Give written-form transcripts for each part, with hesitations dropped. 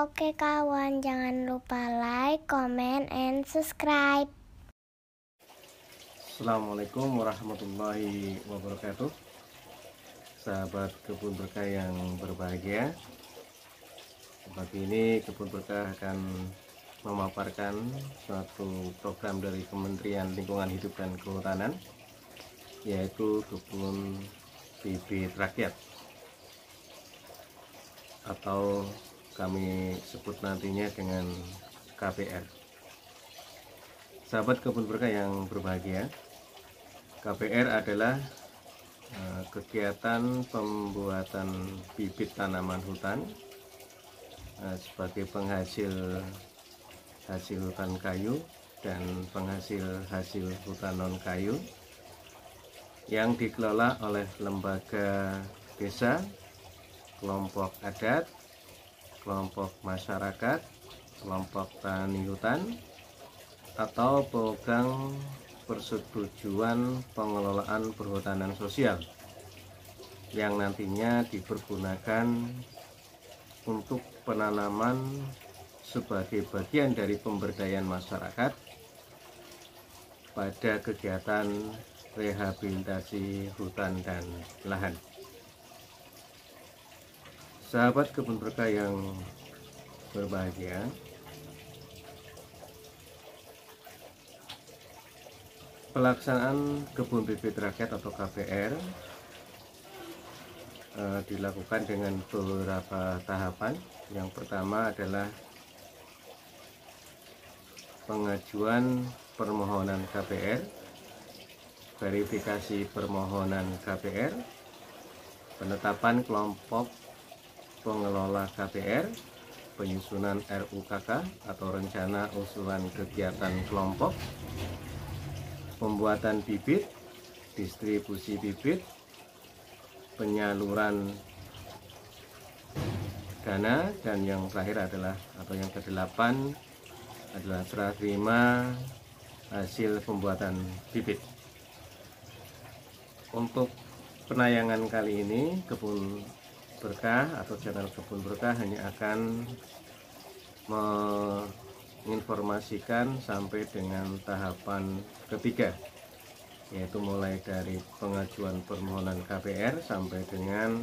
Oke kawan, jangan lupa like, comment, and subscribe. Assalamualaikum warahmatullahi wabarakatuh. Sahabat Kebun Berkah yang berbahagia, pagi ini Kebun Berkah akan memaparkan suatu program dari Kementerian Lingkungan Hidup dan Kehutanan, yaitu Kebun Bibit Rakyat, atau kami sebut nantinya dengan KBR. Sahabat Kebun Berkah yang berbahagia, KBR adalah kegiatan pembuatan bibit tanaman hutan sebagai penghasil hasil hutan kayu dan penghasil hasil hutan non kayu yang dikelola oleh lembaga desa, kelompok adat, kelompok masyarakat, kelompok tani hutan, atau pemegang persetujuan pengelolaan perhutanan sosial yang nantinya dipergunakan untuk penanaman sebagai bagian dari pemberdayaan masyarakat pada kegiatan rehabilitasi hutan dan lahan. Sahabat Kebun Berkah yang berbahagia, pelaksanaan Kebun Bibit Rakyat atau KBR dilakukan dengan beberapa tahapan. Yang pertama adalah pengajuan permohonan KBR, verifikasi permohonan KBR, penetapan kelompok pengelola KBR, penyusunan RUKK atau rencana usulan kegiatan kelompok, pembuatan bibit, distribusi bibit, penyaluran dana, dan yang terakhir adalah atau yang ke-8 adalah serah terima hasil pembuatan bibit. Untuk penayangan kali ini, Kebun Berkah atau channel Kebun Berkah hanya akan menginformasikan sampai dengan tahapan ketiga, yaitu mulai dari pengajuan permohonan KBR sampai dengan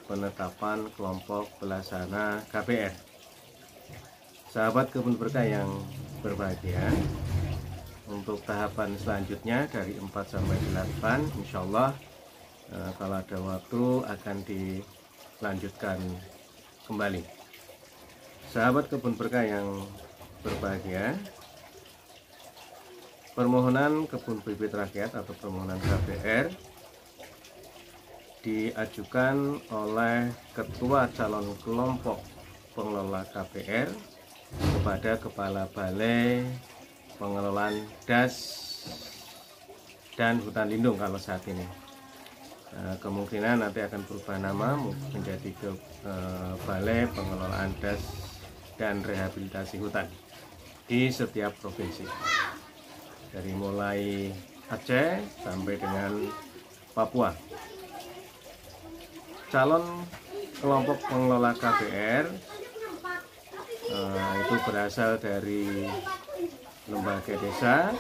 penetapan kelompok pelaksana KBR. Sahabat Kebun Berkah yang berbahagia, untuk tahapan selanjutnya dari 4 sampai 8 insya Allah kalau ada waktu akan dilanjutkan kembali. Sahabat Kebun Berkah yang berbahagia, permohonan Kebun Bibit Rakyat atau permohonan KBR diajukan oleh Ketua Calon Kelompok Pengelola KBR kepada Kepala Balai Pengelolaan DAS dan Hutan Lindung kalau saat ini. Kemungkinan nanti akan berubah nama menjadi Balai Pengelolaan DAS dan Rehabilitasi Hutan di setiap provinsi, dari mulai Aceh sampai dengan Papua. Calon kelompok pengelola KBR itu berasal dari lembaga desa,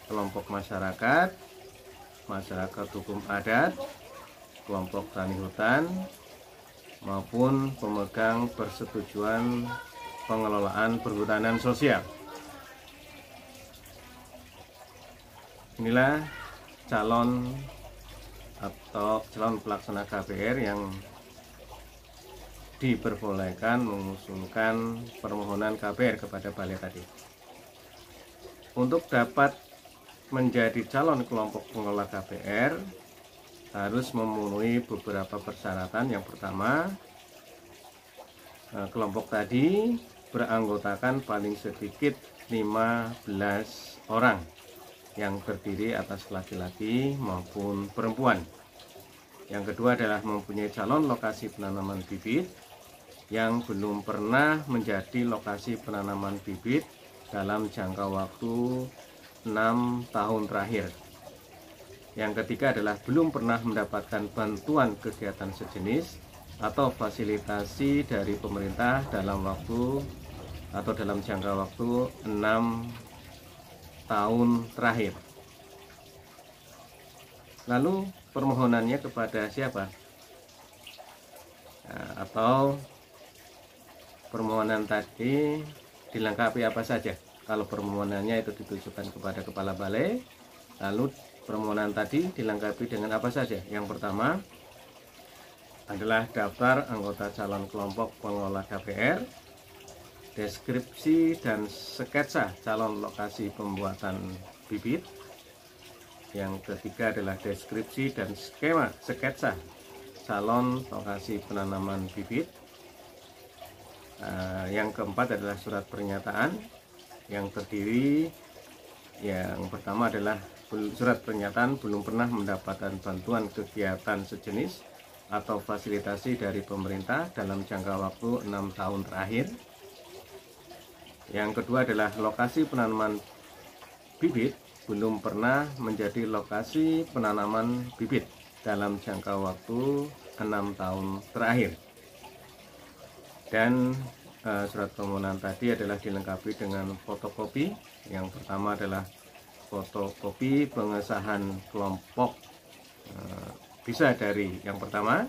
kelompok masyarakat, masyarakat hukum adat, kelompok tani hutan, maupun pemegang persetujuan pengelolaan perhutanan sosial. Inilah calon pelaksana KBR yang diperbolehkan mengusulkan permohonan KBR kepada balai tadi. Untuk dapat menjadi calon kelompok pengelola KBR harus memenuhi beberapa persyaratan. Yang pertama, kelompok tadi beranggotakan paling sedikit 15 orang yang terdiri atas laki-laki maupun perempuan. Yang kedua adalah mempunyai calon lokasi penanaman bibit yang belum pernah menjadi lokasi penanaman bibit dalam jangka waktu 6 tahun terakhir. Yang ketiga adalah belum pernah mendapatkan bantuan kegiatan sejenis atau fasilitasi dari pemerintah dalam waktu atau dalam jangka waktu 6 tahun terakhir. Lalu permohonannya kepada siapa? Nah, atau permohonan tadi dilengkapi apa saja? Kalau permohonannya itu ditujukan kepada kepala balai, lalu permohonan tadi dilengkapi dengan apa saja? Yang pertama adalah daftar anggota calon kelompok pengelola KPR, deskripsi dan sketsa calon lokasi pembuatan bibit. Yang ketiga adalah deskripsi dan sketsa calon lokasi penanaman bibit. Yang keempat adalah surat pernyataan yang terdiri, yang pertama adalah surat pernyataan belum pernah mendapatkan bantuan kegiatan sejenis atau fasilitasi dari pemerintah dalam jangka waktu 6 tahun terakhir. Yang kedua adalah lokasi penanaman bibit belum pernah menjadi lokasi penanaman bibit dalam jangka waktu 6 tahun terakhir. Dan surat permohonan tadi adalah dilengkapi dengan fotokopi. Yang pertama adalah fotokopi pengesahan kelompok, bisa dari yang pertama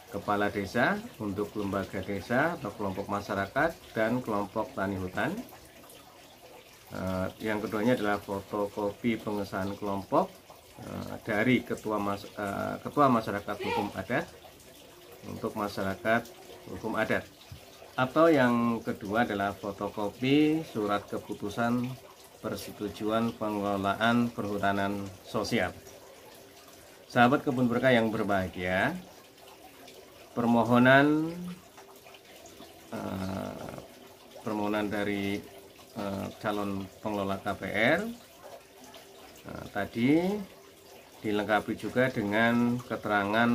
kepala desa untuk lembaga desa atau kelompok masyarakat dan kelompok tani hutan. Yang keduanya adalah fotokopi pengesahan kelompok dari ketua masyarakat hukum adat untuk masyarakat hukum adat. Atau yang kedua adalah fotokopi surat keputusan persetujuan pengelolaan perhutanan sosial. Sahabat kebun berkah yang berbahagia, permohonan dari calon pengelola KPR tadi dilengkapi juga dengan keterangan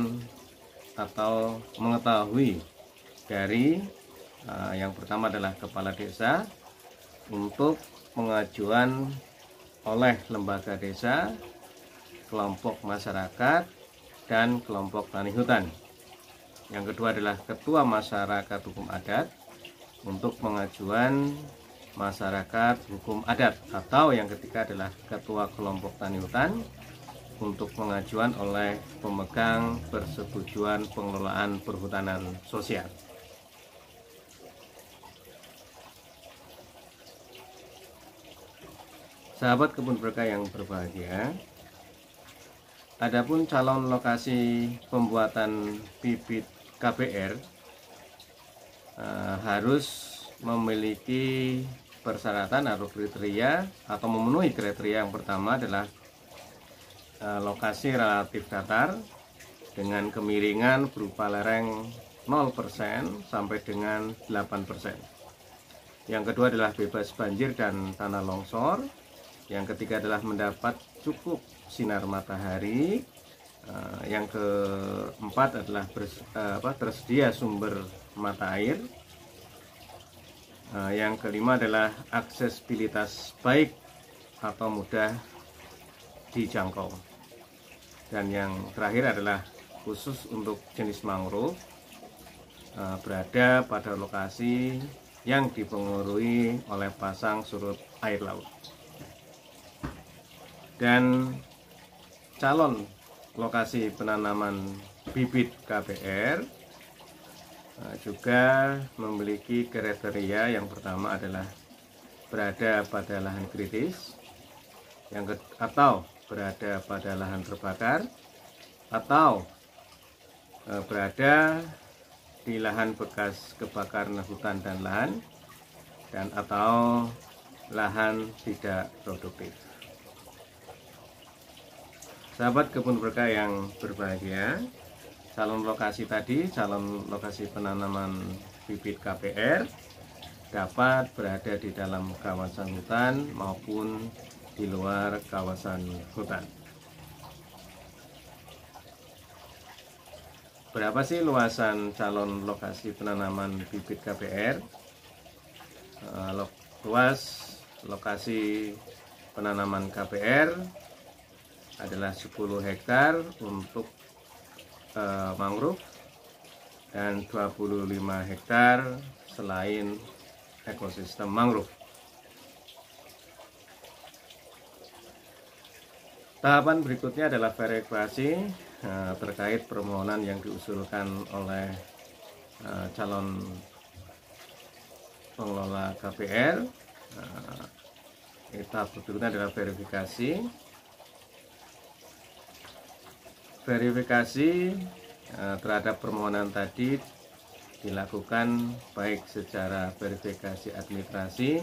atau mengetahui dari yang pertama adalah kepala desa untuk pengajuan oleh lembaga desa, kelompok masyarakat, dan kelompok tani hutan. Yang kedua adalah ketua masyarakat hukum adat untuk pengajuan masyarakat hukum adat, atau yang ketiga adalah ketua kelompok tani hutan untuk pengajuan oleh pemegang persetujuan pengelolaan perhutanan sosial. Sahabat kebun berkah yang berbahagia, adapun calon lokasi pembuatan bibit KPR harus memiliki persyaratan atau kriteria, atau memenuhi kriteria. Yang pertama adalah lokasi relatif datar dengan kemiringan berupa lereng 0% sampai dengan 8%. Yang kedua adalah bebas banjir dan tanah longsor. Yang ketiga adalah mendapat cukup sinar matahari. Yang keempat adalah tersedia sumber mata air. Yang kelima adalah aksesibilitas baik atau mudah dijangkau. Dan yang terakhir adalah khusus untuk jenis mangrove, berada pada lokasi yang dipengaruhi oleh pasang surut air laut. Dan calon lokasi penanaman bibit KPR juga memiliki kriteria. Yang pertama adalah berada pada lahan kritis, atau berada pada lahan terbakar, atau berada di lahan bekas kebakaran hutan dan lahan, dan atau lahan tidak produktif. Sahabat kebun berkah yang berbahagia, calon lokasi tadi, calon lokasi penanaman bibit KPR dapat berada di dalam kawasan hutan maupun di luar kawasan hutan. Berapa sih luasan calon lokasi penanaman bibit KPR? Luas lokasi penanaman KPR adalah 10 hektar untuk mangrove, dan 25 hektar selain ekosistem mangrove. Tahapan berikutnya adalah verifikasi terkait permohonan yang diusulkan oleh calon pengelola KPR. Tahap berikutnya adalah verifikasi. Verifikasi terhadap permohonan tadi dilakukan baik secara verifikasi administrasi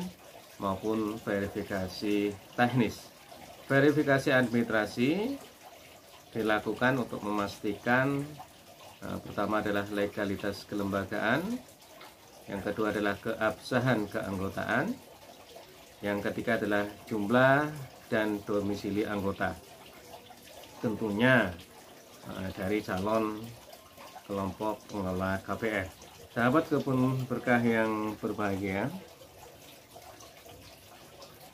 maupun verifikasi teknis. Verifikasi administrasi dilakukan untuk memastikan pertama adalah legalitas kelembagaan, yang kedua adalah keabsahan keanggotaan, yang ketiga adalah jumlah dan domisili anggota, tentunya dari calon kelompok pengelola KPR. Sahabat kebun berkah yang berbahagia,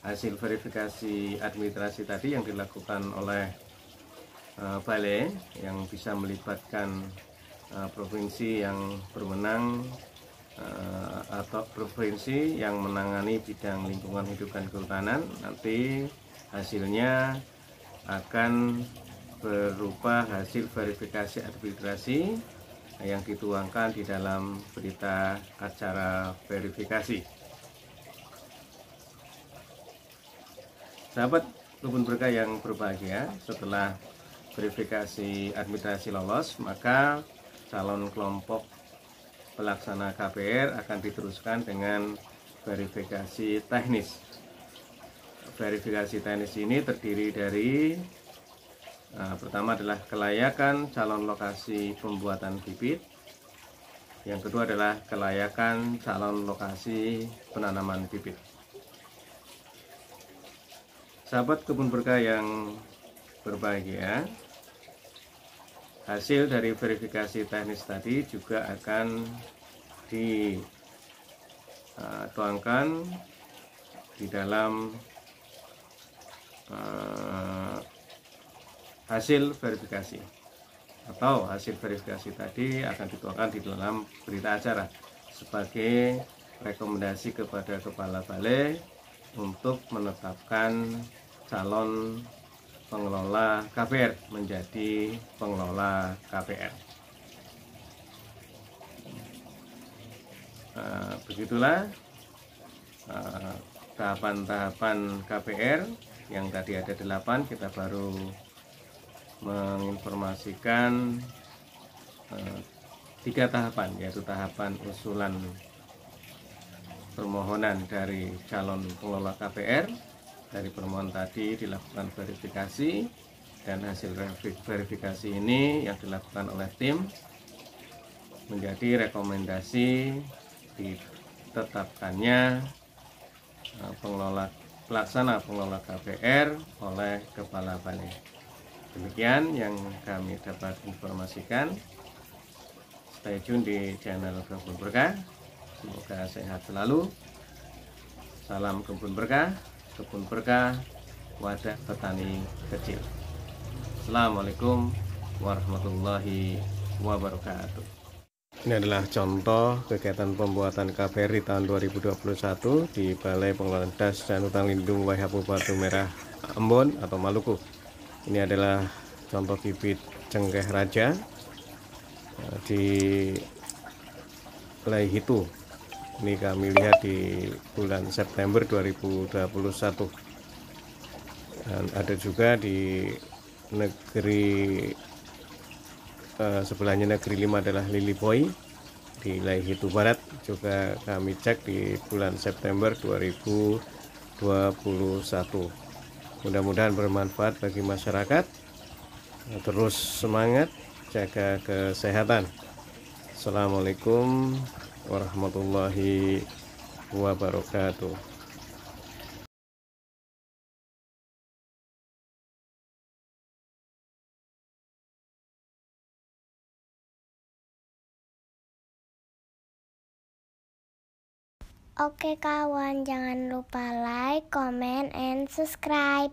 hasil verifikasi administrasi tadi yang dilakukan oleh balai yang bisa melibatkan provinsi yang berwenang atau provinsi yang menangani bidang lingkungan hidup dan kehutanan, nanti hasilnya akan berupa hasil verifikasi administrasi yang dituangkan di dalam berita acara verifikasi. Sahabat kebun berkah yang berbahagia, setelah verifikasi administrasi lolos, maka calon kelompok pelaksana KPR akan diteruskan dengan verifikasi teknis. Verifikasi teknis ini terdiri dari pertama adalah kelayakan calon lokasi pembuatan bibit, yang kedua adalah kelayakan calon lokasi penanaman bibit. Sahabat kebun berkah yang berbahagia, hasil dari verifikasi teknis tadi juga akan dituangkan di dalam hasil verifikasi, atau hasil verifikasi tadi akan dituangkan di dalam berita acara sebagai rekomendasi kepada kepala balai untuk menetapkan calon pengelola KPR menjadi pengelola KPR. Begitulah tahapan-tahapan KPR yang tadi ada 8, kita baru menginformasikan 3 tahapan, yaitu tahapan usulan permohonan dari calon pengelola KPR. Dari permohonan tadi dilakukan verifikasi, dan hasil verifikasi ini yang dilakukan oleh tim menjadi rekomendasi ditetapkannya pelaksana pengelola KPR oleh kepala balai. Demikian yang kami dapat informasikan. Stay tune di channel Kebun Berkah. Semoga sehat selalu. Salam kebun berkah. Kebun berkah, wadah petani kecil. Assalamualaikum warahmatullahi wabarakatuh. Ini adalah contoh kegiatan pembuatan KPR di tahun 2021 di Balai Pengelolaan Das dan Hutan Lindung Waihapu Batu Merah Ambon atau Maluku. Ini adalah contoh bibit cengkeh raja di Laihitu. Ini kami lihat di bulan September 2021. Dan ada juga di negeri sebelahnya negeri 5 adalah Lili Boy di Laihitu Barat, juga kami cek di bulan September 2021. Mudah-mudahan bermanfaat bagi masyarakat. Terus semangat, jaga kesehatan. Assalamualaikum warahmatullahi wabarakatuh. Oke kawan, jangan lupa like, comment, and subscribe.